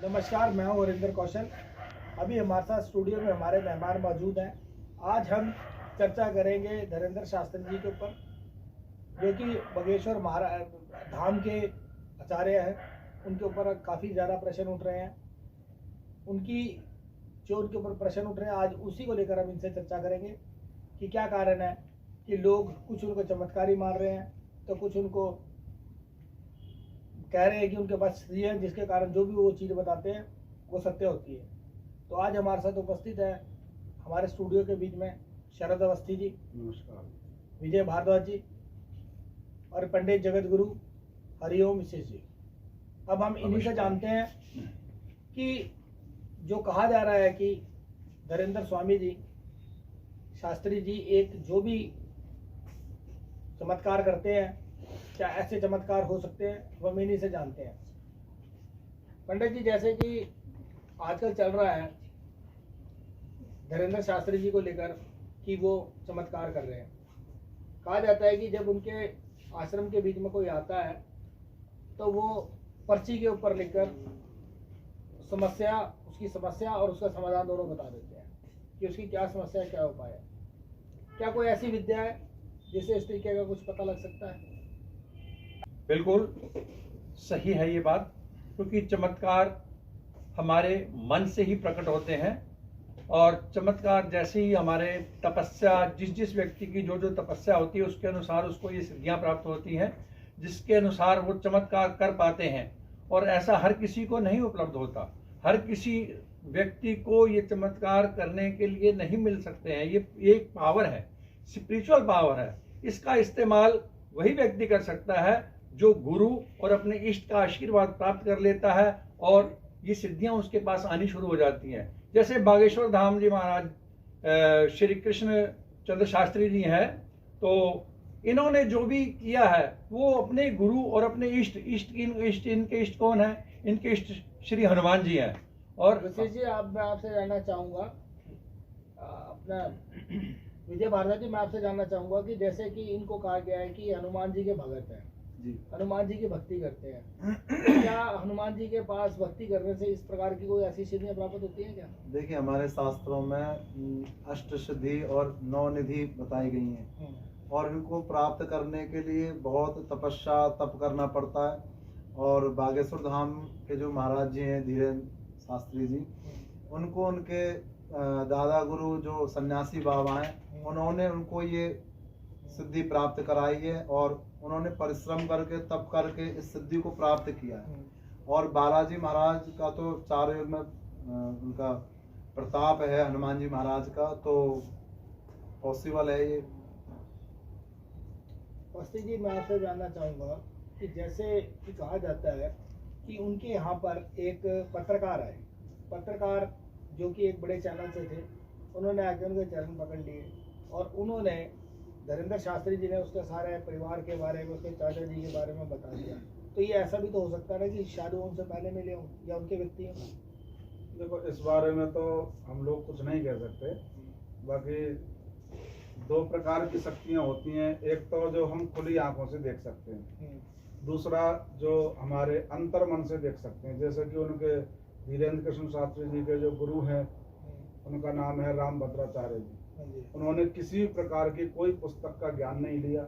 नमस्कार, मैं हूँ वरिंदर कौशल। अभी हमारे साथ स्टूडियो में हमारे मेहमान मौजूद हैं। आज हम चर्चा करेंगे धीरेंद्र शास्त्री जी के ऊपर, जो कि बागेश्वर महाराज धाम के आचार्य हैं। उनके ऊपर काफ़ी ज़्यादा प्रश्न उठ रहे हैं। उनके ऊपर प्रश्न उठ रहे हैं, आज उसी को लेकर हम इनसे चर्चा करेंगे कि क्या कारण है कि लोग कुछ उनको चमत्कारी मान रहे हैं, तो कुछ उनको कह रहे हैं कि उनके पास स्त्री है, जिसके कारण जो भी वो चीज़ बताते हैं वो सत्य होती है। तो आज हमारे साथ उपस्थित है हमारे स्टूडियो के बीच में शरद अवस्थी जी, नमस्कार, विजय भारद्वाज जी और पंडित जगत गुरु हरिओम विशेष जी। अब हम इन्हीं से जानते हैं कि जो कहा जा रहा है कि धीरेंद्र स्वामी जी शास्त्री जी एक जो भी चमत्कार करते हैं, क्या ऐसे चमत्कार हो सकते हैं, वो हम इन्हीं से जानते हैं। पंडित जी, जैसे कि आजकल चल रहा है धीरेंद्र शास्त्री जी को लेकर कि वो चमत्कार कर रहे हैं, कहा जाता है कि जब उनके आश्रम के बीच में कोई आता है तो वो पर्ची के ऊपर लिखकर उसकी समस्या और उसका समाधान दोनों बता देते हैं कि उसकी क्या समस्या है, क्या उपाय है। क्या कोई ऐसी विद्या है जिससे इस तरीके का कुछ पता लग सकता है? बिल्कुल सही है ये बात, क्योंकि चमत्कार हमारे मन से ही प्रकट होते हैं। और चमत्कार जैसे ही हमारे तपस्या, जिस व्यक्ति की जो तपस्या होती है उसके अनुसार उसको ये सिद्धियां प्राप्त होती हैं, जिसके अनुसार वो चमत्कार कर पाते हैं। और ऐसा हर किसी को नहीं उपलब्ध होता, हर किसी व्यक्ति को ये चमत्कार करने के लिए नहीं मिल सकते हैं। ये एक पावर है, स्पिरिचुअल पावर है। इसका इस्तेमाल वही व्यक्ति कर सकता है जो गुरु और अपने इष्ट का आशीर्वाद प्राप्त कर लेता है और ये सिद्धियां उसके पास आनी शुरू हो जाती हैं। जैसे बागेश्वर धाम जी महाराज श्री कृष्ण चंद्र शास्त्री जी हैं, तो इन्होंने जो भी किया है वो अपने गुरु और अपने इनके इष्ट कौन है? इनके इष्ट श्री हनुमान जी हैं। और विशेष जी, मैं आपसे जानना चाहूँगा, अपना विजय भारद्वाज जी, मैं आपसे जानना चाहूँगा कि जैसे कि इनको कहा गया है कि हनुमान जी के भगत हैं, हनुमान जी की भक्ति करते हैं, क्या हनुमान जी के पास भक्ति करने से इस प्रकार की कोई ऐसी सिद्धियां प्राप्त होती हैं क्या? देखिए, हमारे शास्त्रों में अष्ट सिद्धि और 9 निधि बताई गई हैं और इनको प्राप्त करने के लिए बहुत तपस्या तप करना पड़ता है। और बागेश्वर धाम के जो महाराज जी हैं धीरेंद्र शास्त्री जी, उनको उनके दादा गुरु जो सन्यासी बाबा हैं, उन्होंने उनको ये सिद्धि प्राप्त कराई है और उन्होंने परिश्रम करके तप करके इस सिद्धि को प्राप्त किया है। और बालाजी महाराज का तो 4 युग में उनका प्रताप है, हनुमान जी महाराज का, तो पॉसिबल है ये। अवस्थी जी, मैं आपसे जानना चाहूँगा कि जैसे कि कहा जाता है कि उनके यहाँ पर एक पत्रकार जो कि एक बड़े चैनल से थे, उन्होंने आके उनके चरण पकड़ लिए और उन्होंने धीरेंद्र शास्त्री जी ने उसके सारे परिवार के बारे में, उसके चाचा जी के बारे में बता दिया। तो ये ऐसा भी तो हो सकता है कि शायद उनसे पहले मिले हों या उनके व्यक्ति हों? देखो, इस बारे में तो हम लोग कुछ नहीं कह सकते। बाकी 2 प्रकार की शक्तियाँ होती हैं, एक तो जो हम खुली आंखों से देख सकते हैं, दूसरा जो हमारे अंतर मन से देख सकते हैं। जैसे कि उनके धीरेंद्र कृष्ण शास्त्री जी के जो गुरु हैं, उनका नाम है रामभद्राचार्य जी। उन्होंने किसी प्रकार की कोई पुस्तक का ज्ञान नहीं लिया,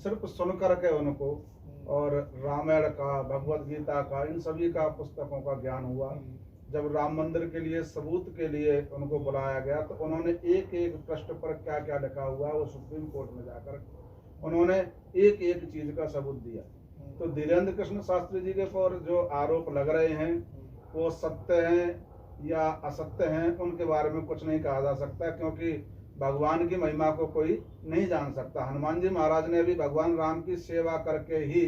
सिर्फ सुन करके उनको और रामायण का, भगवत गीता का, इन सभी का पुस्तकों का ज्ञान हुआ। जब राम मंदिर के लिए सबूत के लिए उनको बुलाया गया तो उन्होंने एक एक पृष्ठ पर क्या क्या लिखा हुआ है वो सुप्रीम कोर्ट में जाकर उन्होंने एक एक चीज का सबूत दिया। तो धीरेंद्र कृष्ण शास्त्री जी के ऊपर जो आरोप लग रहे हैं वो सत्य हैं या असत्य हैं, उनके बारे में कुछ नहीं कहा जा सकता, क्योंकि भगवान की महिमा को कोई नहीं जान सकता। हनुमान जी महाराज ने भी भगवान राम की सेवा करके ही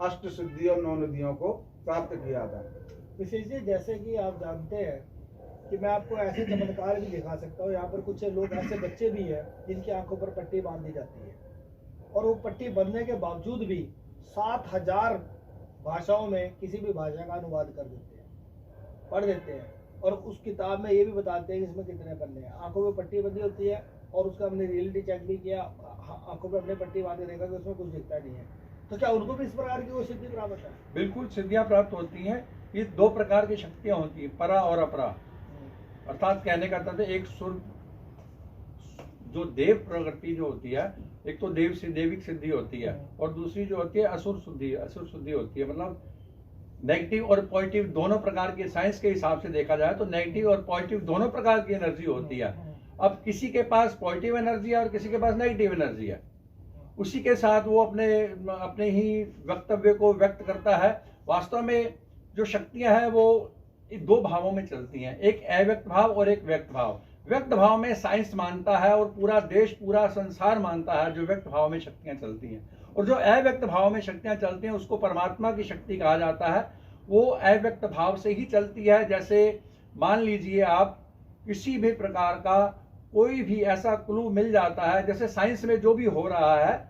अष्ट सिद्धियों 9 निधियों को प्राप्त किया था। विशेष जी, जैसे कि आप जानते हैं कि मैं आपको ऐसे चमत्कार भी दिखा सकता हूँ। यहाँ पर कुछ लोग ऐसे बच्चे भी हैं जिनकी आंखों पर पट्टी बांध दी जाती है और वो पट्टी बंधने के बावजूद भी 7000 भाषाओं में किसी भी भाषा का अनुवाद कर देते हैं, पढ़ देते हैं और उस किताब में ये भी बताते हैं कि इसमें कितने पन्ने हैं। आंखों में पट्टी बंधी होती है और उसका हमने रियलिटी चेक भी किया, आंखों पे अपने पट्टी बांध के देखा कि उसमें कुछ दिखता नहीं है। तो क्या उनको भी इस प्रकार की वो सिद्धि प्राप्त है? बिल्कुल सिद्धियां प्राप्त होती हैं। ये दो प्रकार की शक्तियां होती हैं, परा और अपरा। अर्थात कहने का तात्पर्य एक सुर जो देव प्रवृत्ति जो होती है, एक तो देविक सिद्धि होती है और दूसरी जो होती है असुर शुद्धि होती है। मतलब नेगेटिव और पॉजिटिव दोनों प्रकार के, साइंस के हिसाब से देखा जाए तो नेगेटिव और पॉजिटिव दोनों प्रकार की एनर्जी होती है। अब किसी के पास पॉजिटिव एनर्जी है और किसी के पास नेगेटिव एनर्जी है, उसी के साथ वो अपने ही वक्तव्य को व्यक्त करता है। वास्तव में जो शक्तियां हैं वो दो भावों में चलती हैं, एक अव्यक्त भाव और एक व्यक्त भाव। व्यक्त भाव में साइंस मानता है और पूरा देश पूरा संसार मानता है जो व्यक्त भाव में शक्तियां चलती हैं, और जो अव्यक्त भाव में शक्तियां चलती हैं उसको परमात्मा की शक्ति कहा जाता है। वो अव्यक्त भाव से ही चलती है। जैसे मान लीजिए आप किसी भी प्रकार का कोई भी ऐसा क्लू मिल जाता है, जैसे साइंस में जो भी हो रहा है,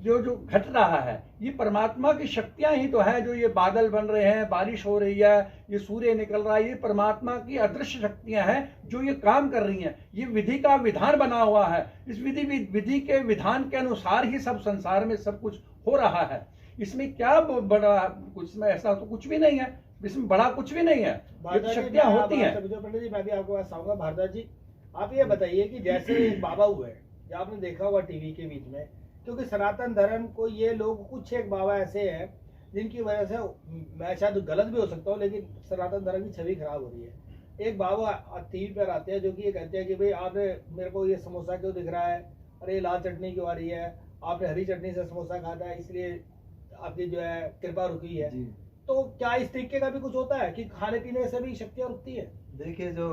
जो घट रहा है, ये परमात्मा की शक्तियां ही तो है। जो ये बादल बन रहे हैं, बारिश हो रही है, ये सूर्य निकल रहा है, ये परमात्मा की अदृश्य शक्तियां हैं जो ये काम कर रही हैं। ये विधि का विधान बना हुआ है, इस विधि के विधान के अनुसार ही सब संसार में सब कुछ हो रहा है। इसमें क्या बड़ा, कुछ में ऐसा तो कुछ भी नहीं है, इसमें बड़ा कुछ भी नहीं है, ये शक्तियां होती हैं। पंडित जी मैं भी आपको बात आऊंगा। भारद्वाज जी आप ये बताइए कि जैसे एक बाबा हुए जो आपने देखा हुआ टीवी के बीच में, क्योंकि सनातन धर्म को ये लोग, कुछ एक बाबा ऐसे हैं जिनकी वजह से, मैं शायद गलत भी हो सकता हूँ, लेकिन सनातन धर्म की छवि खराब हो रही है। एक बाबा टीवी पर आते हैं जो कि ये कहते हैं कि भाई आपने मेरे को ये समोसा क्यों दिख रहा है, अरे ये लाल चटनी क्यों आ रही है, आपने हरी चटनी से समोसा खाता है इसलिए आपकी जो है कृपा रुकी है। तो क्या इस तरीके का भी कुछ होता है कि खाने पीने से भी शक्तियाँ रुकती है? देखिए, जो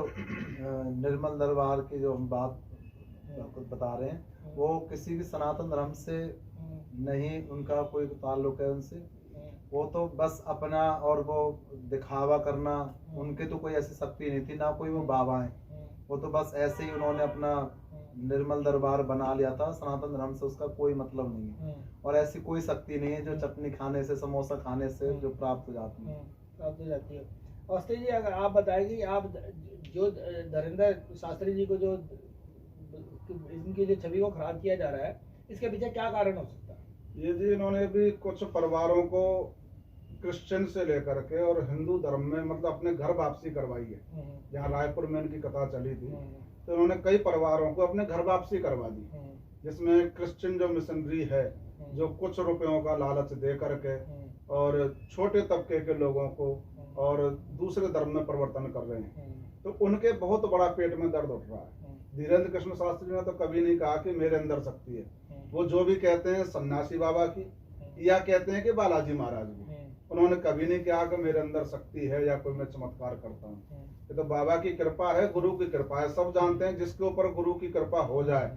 निर्मल दरबार की जो हम बात आपको बता रहे हैं, वो किसी भी सनातन धर्म से नहीं, उनका कोई ताल्लुक है उनसे। वो तो बस अपना और वो दिखावा करना, उनके तो कोई ऐसी शक्ति नहीं थी, ना कोई वो बाबा है। वो तो बस ऐसे ही उन्होंने अपना निर्मल दरबार बना लिया था। सनातन धर्म से उसका कोई मतलब नहीं है, और ऐसी कोई शक्ति नहीं है जो चटनी खाने से, समोसा खाने से जो प्राप्त हो जाती है। प्राप्त हो जाती है। अवस्थी जी अगर आप बताएंगे, आप जो धीरेन्द्र शास्त्री जी को जो इनकी जो छवि को खराब किया जा रहा है, इसके पीछे क्या कारण हो सकता है? ये जी इन्होंने भी कुछ परिवारों को क्रिश्चियन से लेकर के और हिंदू धर्म में मतलब अपने घर वापसी करवाई है। जहाँ रायपुर में इनकी कथा चली थी तो उन्होंने कई परिवारों को अपने घर वापसी करवा दी, जिसमें क्रिश्चियन जो मिशनरी है जो कुछ रुपयों का लालच दे करके और छोटे तबके के लोगों को और दूसरे धर्म में परिवर्तन कर रहे हैं, तो उनके बहुत बड़ा पेट में दर्द उठ रहा है। धीरेन्द्र कृष्ण शास्त्री ने तो कभी नहीं कहा कि मेरे अंदर शक्ति है। वो जो भी कहते हैं सन्यासी बाबा की या कहते हैं कि बालाजी महाराज की, उन्होंने कभी नहीं कहा कि मेरे अंदर शक्ति है या कोई मैं चमत्कार करता हूँ। ये तो बाबा की कृपा है, गुरु की कृपा है। सब जानते हैं जिसके ऊपर गुरु की कृपा हो जाए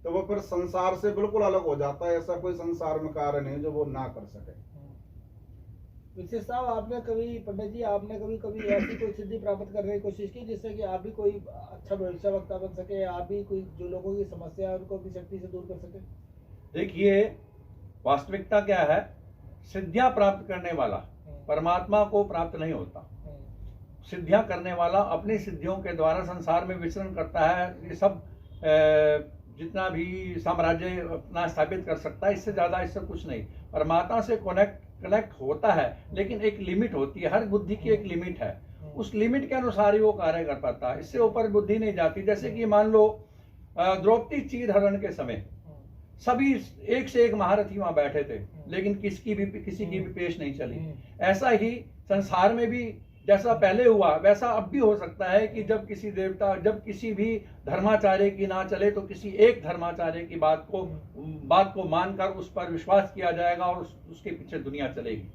तो वो फिर संसार से बिल्कुल अलग हो जाता है। ऐसा कोई संसार में कार्य नहीं जो वो ना कर सके। विशेष साहब, आपने कभी, पंडित जी आपने कभी ऐसी कोई सिद्धि प्राप्त करने की कोशिश की जिससे कि आप भी कोई अच्छा भविष्यवक्ता बन सके, आप भी कोई जो लोगों की समस्या है उनको अपनी शक्ति से दूर कर सके? देखिए, वास्तविकता क्या है, सिद्धियां प्राप्त करने वाला परमात्मा को प्राप्त नहीं होता। सिद्धियां करने वाला अपनी सिद्धियों के द्वारा संसार में विचरण करता है। ये सब जितना भी साम्राज्य अपना स्थापित कर सकता है, इससे ज्यादा इससे कुछ नहीं। परमात्मा से कनेक्ट होता है, लेकिन एक लिमिट होती है। हर बुद्धि की एक लिमिट है, उस लिमिट के अनुसार ही वो कार्य कर पाता है। इससे ऊपर बुद्धि नहीं जाती। जैसे कि मान लो द्रौपदी चीर हरण के समय सभी एक से एक महारथी वहां बैठे थे, लेकिन किसी की भी पेश नहीं चली। ऐसा ही संसार में भी जैसा पहले हुआ वैसा अब भी हो सकता है कि जब किसी भी धर्माचार्य की ना चले तो किसी एक धर्माचार्य की बात को मानकर उस पर विश्वास किया जाएगा और उसके पीछे दुनिया चलेगी।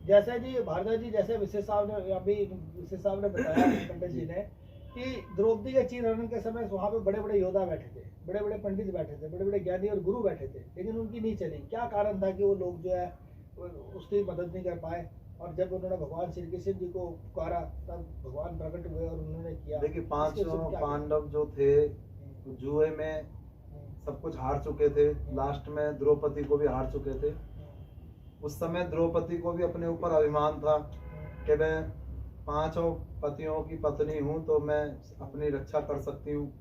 जैसे जी भारद्वाज जी, जैसे विशेष साहब ने बताया पंडित जी ने कि द्रौपदी के चीर हरण के समय वहाँ पे बड़े बड़े योद्धा बैठे थे, बड़े बड़े पंडित बैठे थे, बड़े बड़े ज्ञानी और गुरु बैठे थे, लेकिन उनकी नहीं चली। क्या कारण था कि वो लोग जो है उसकी मदद नहीं कर पाए? और जब उन्होंने भगवान श्री कृष्ण जी को पुकारा तब भगवान प्रकट हुए और उन्होंने किया। देखिए, 5 पांडव जो थे जुए में सब कुछ हार चुके थे, लास्ट में द्रौपदी को भी हार चुके थे। उस समय द्रौपदी को भी अपने ऊपर अभिमान था कि मैं 5 पतियों की पत्नी हूँ तो मैं अपनी रक्षा कर सकती हूँ।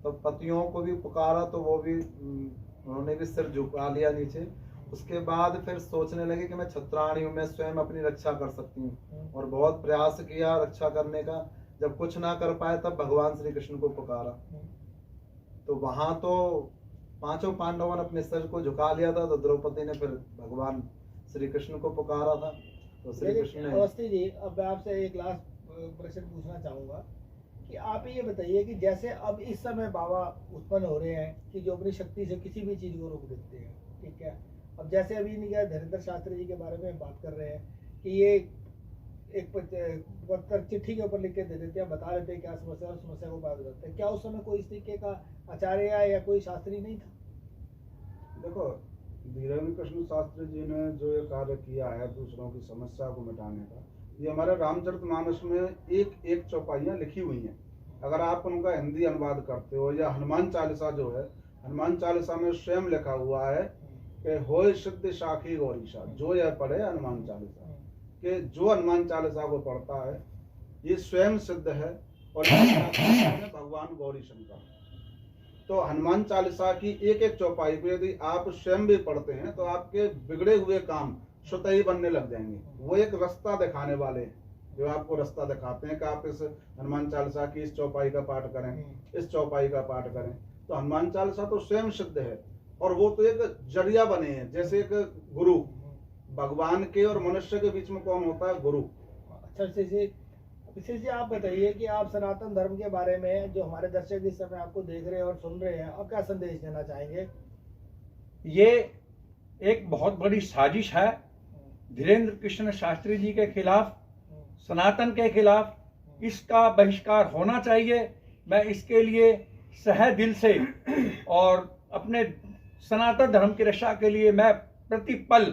तो पतियों को भी पुकारा तो वो भी, उन्होंने भी सिर झुका लिया नीचे उसके बाद फिर सोचने लगे कि मैं क्षत्राणी हूँ, मैं स्वयं अपनी रक्षा कर सकती हूँ, और बहुत प्रयास किया रक्षा करने का। जब कुछ ना कर पाए तब भगवान श्री कृष्ण को पुकारा। तो वहां तो पांचों पांडवों ने अपने सिर को झुका लिया था, तो द्रौपदी ने फिर भगवान श्री कृष्ण को पुकारा था। तो श्री कृष्ण ने अवस्थी जी, अब मैं आपसे एक लास्ट प्रश्न पूछना चाहूंगा कि आप ये बताइए कि जैसे अब इस समय बाबा उत्पन्न हो रहे हैं कि जो अपनी शक्ति से किसी भी चीज को रोक देते हैं, ठीक है। अब जैसे अभी नहीं क्या धीरेन्द्र शास्त्री जी के बारे में बात कर रहे हैं कि ये एक पत्र चिट्ठी के ऊपर लिख के दे देते हैं, बता देते हैं क्या समस्या और समस्या को बात करते हैं। क्या उस समय कोई इस तरीके का आचार्य या कोई शास्त्री नहीं था? देखो, धीरेन्द्र कृष्ण शास्त्री जी ने जो ये कार्य किया है दूसरों की समस्या को मिटाने का, ये हमारे रामचरितमानस में एक चौपाइयाँ लिखी हुई हैं। अगर आप उनका हिंदी अनुवाद करते हो, या हनुमान चालीसा जो है, हनुमान चालीसा में स्वयं लिखा हुआ है कि होय सिद्ध साखी गौरीशा, जो यह पढ़े हनुमान चालीसा, कि जो हनुमान चालीसा को पढ़ता है ये स्वयं सिद्ध है और भगवान गौरी शंकर। तो हनुमान चालीसा की एक चौपाई को यदि आप स्वयं भी पढ़ते हैं तो आपके बिगड़े हुए काम स्वतः ही बनने लग जाएंगे। वो एक रास्ता दिखाने वाले हैं, जो आपको रास्ता दिखाते हैं कि आप इस हनुमान चालीसा की इस चौपाई का पाठ करें, इस चौपाई का पाठ करें। तो हनुमान चालीसा तो स्वयं सिद्ध है, और वो तो एक जरिया बने हैं, जैसे एक गुरु। भगवान के और मनुष्य के बीच में कौन होता है? गुरु। अच्छा, विशेष जी आप बताइए कि आप सनातन धर्म के बारे में, जो हमारे दर्शक इस समय आपको देख रहे हैं और सुन रहे हैं, आप क्या संदेश देना चाहेंगे? ये एक बहुत बड़ी साजिश है धीरेन्द्र कृष्ण शास्त्री जी के खिलाफ, सनातन के खिलाफ। इसका बहिष्कार होना चाहिए। मैं इसके लिए सहे दिल से और अपने सनातन धर्म की रक्षा के लिए मैं प्रतिपल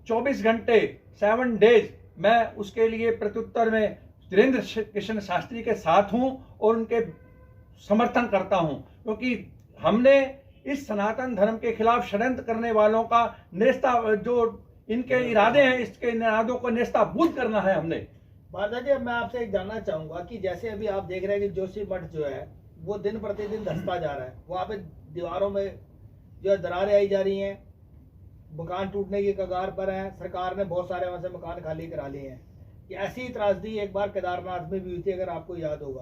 24 घंटे 7 डेज मैं उसके लिए प्रत्युत्तर में धीरेन्द्र कृष्ण शास्त्री के साथ हूं और उनके समर्थन करता हूं, क्योंकि हमने इस सनातन धर्म के खिलाफ षड्यंत्र करने वालों का नेस्ता, जो इनके इरादे हैं, इसके इरादों को नेस्ताभूत करना है हमने। भारद्वाज जी, मैं आपसे एक जानना चाहूंगा कि जैसे अभी आप देख रहे हैं कि जोशी मठ जो है वो दिन प्रतिदिन धंसता जा रहा है, वहां पे दीवारों में जो है दरारें आई जा रही हैं, मकान टूटने की कगार पर है। सरकार ने बहुत सारे वहां से मकान खाली करा लिए हैं। ऐसी त्रासदी एक बार केदारनाथ में भी हुई थी, अगर आपको याद होगा।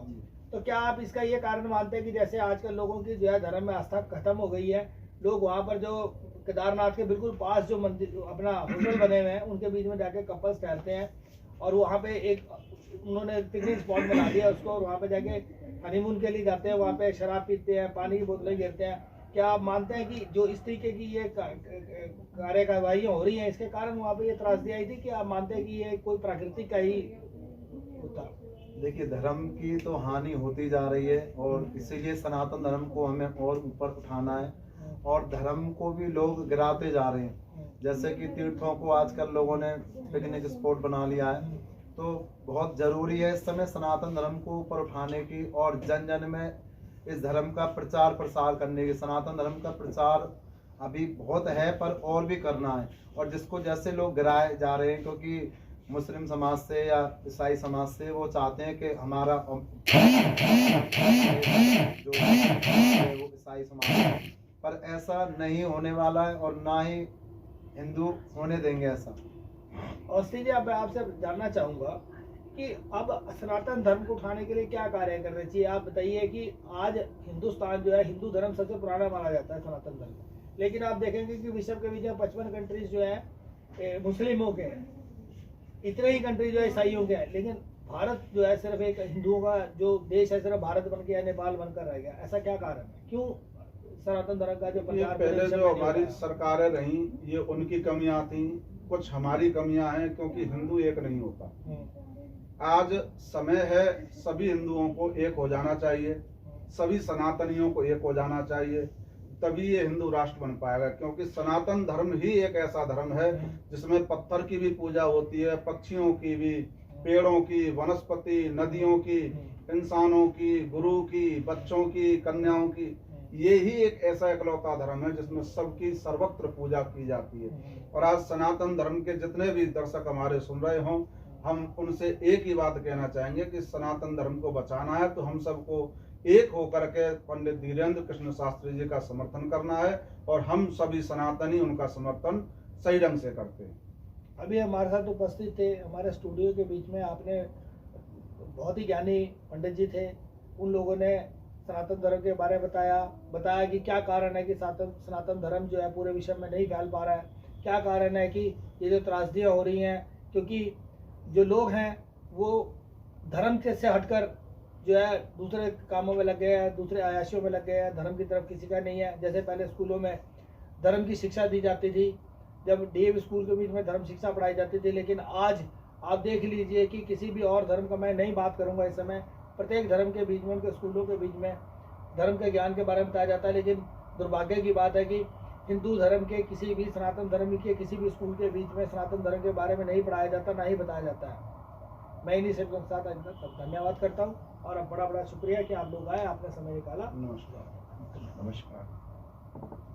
तो क्या आप इसका ये कारण मानते हैं कि जैसे आजकल लोगों की जो है धर्म में आस्था खत्म हो गई है, लोग वहां पर जो केदारनाथ के बिल्कुल पास जो मंदिर अपना होटल बने हुए हैं उनके बीच में जाके कपल्स टहलते हैं, और वहाँ पे एक उन्होंने पिकनिक स्पॉट बना दिया उसको, और वहाँ पे जाके हनीमून के लिए जाते हैं, वहाँ पे शराब पीते हैं, पानी की बोतलें गिरते हैं। क्या आप मानते हैं कि जो इस तरीके की ये कार्यवाहियाँ हो रही हैं इसके कारण वहाँ पे ये त्रासदी आई थी, कि आप मानते हैं कि ये कोई प्राकृतिक का ही होता? देखिए, धर्म की तो हानि होती जा रही है, और इसीलिए सनातन धर्म को हमें और ऊपर उठाना है, और धर्म को भी लोग गिराते जा रहे हैं। जैसे कि तीर्थों को आजकल लोगों ने पिकनिक स्पॉट बना लिया है। तो बहुत जरूरी है इस समय सनातन धर्म को ऊपर उठाने की, और जन जन में इस धर्म का प्रचार प्रसार करने की। सनातन धर्म का प्रचार अभी बहुत है, पर और भी करना है। और जिसको जैसे लोग गिराए जा रहे हैं, क्योंकि मुस्लिम समाज से या ईसाई समाज से वो चाहते हैं कि हमारा जो है वो ईसाई समाज है, पर ऐसा नहीं होने वाला है, और ना ही हिंदू होने देंगे ऐसा। और जी, अब आपसे जानना चाहूंगा कि अब सनातन धर्म को उठाने के लिए क्या कार्य करना चाहिए? आप बताइए कि आज हिंदुस्तान जो है, हिंदू धर्म सबसे पुराना माना जाता है सनातन धर्म, लेकिन आप देखेंगे कि विश्व के बीच में 55 कंट्रीज जो है मुस्लिमों के हैं, इतने ही कंट्री जो है ईसाइयों के हैं, लेकिन भारत जो है सिर्फ एक हिंदुओं का जो देश है, सिर्फ भारत बन के या नेपाल बनकर रह गया। ऐसा क्या कारण है? क्यों सनातन धर्म का जो प्रचार पहले जो हमारी सरकारें रही, ये उनकी कमियां थी, कुछ हमारी कमियां हैं, क्योंकि हिंदू एक नहीं होता। आज समय है सभी हिंदुओं को एक हो जाना चाहिए, सभी सनातनियों को एक हो जाना चाहिए, तभी ये हिंदू राष्ट्र बन पाएगा। क्योंकि सनातन धर्म ही एक ऐसा धर्म है जिसमें पत्थर की भी पूजा होती है, पक्षियों की भी, पेड़ों की, वनस्पति, नदियों की, इंसानों की, गुरु की, बच्चों की, कन्याओं की। ये ही एक ऐसा इकलौता धर्म है जिसमें सबकी सर्वत्र पूजा की जाती है। और आज सनातन धर्म के जितने भी दर्शक हमारे सुन रहे हों, हम उनसे एक ही बात कहना चाहेंगे कि सनातन धर्म को बचाना है तो हम सबको एक होकर के पंडित धीरेन्द्र कृष्ण शास्त्री जी का समर्थन करना है, और हम सभी सनातनी उनका समर्थन सही ढंग से करते हैं। अभी हमारे साथ उपस्थित थे हमारे स्टूडियो के बीच में, आपने बहुत ही ज्ञानी पंडित जी थे, उन लोगों ने सनातन धर्म के बारे में बताया कि क्या कारण है कि सनातन धर्म जो है पूरे विश्व में नहीं फैल पा रहा है, क्या कारण है कि ये जो त्रासदियाँ हो रही हैं, क्योंकि जो लोग हैं वो धर्म से हटकर जो है दूसरे कामों में लग गए हैं, दूसरे आयाशियों में लग गए हैं, धर्म की तरफ किसी का नहीं है। जैसे पहले स्कूलों में धर्म की शिक्षा दी जाती थी, जब डीएवी स्कूल के बीच में धर्म शिक्षा पढ़ाई जाती थी, लेकिन आज आप देख लीजिए कि किसी भी और धर्म का मैं नहीं बात करूंगा इस समय, प्रत्येक धर्म के बीच में, उनके स्कूलों के बीच में धर्म के ज्ञान के बारे में बताया जाता है। लेकिन दुर्भाग्य की बात है कि हिंदू धर्म के किसी भी, सनातन धर्म के किसी भी स्कूल के बीच में सनातन धर्म के बारे में नहीं पढ़ाया जाता, ना ही बताया जाता है। मैं इन्हीं से साथ धन्यवाद करता हूँ और अब बड़ा शुक्रिया कि आप लोग आए, आपने समय निकाला। नमस्कार। नमस्कार।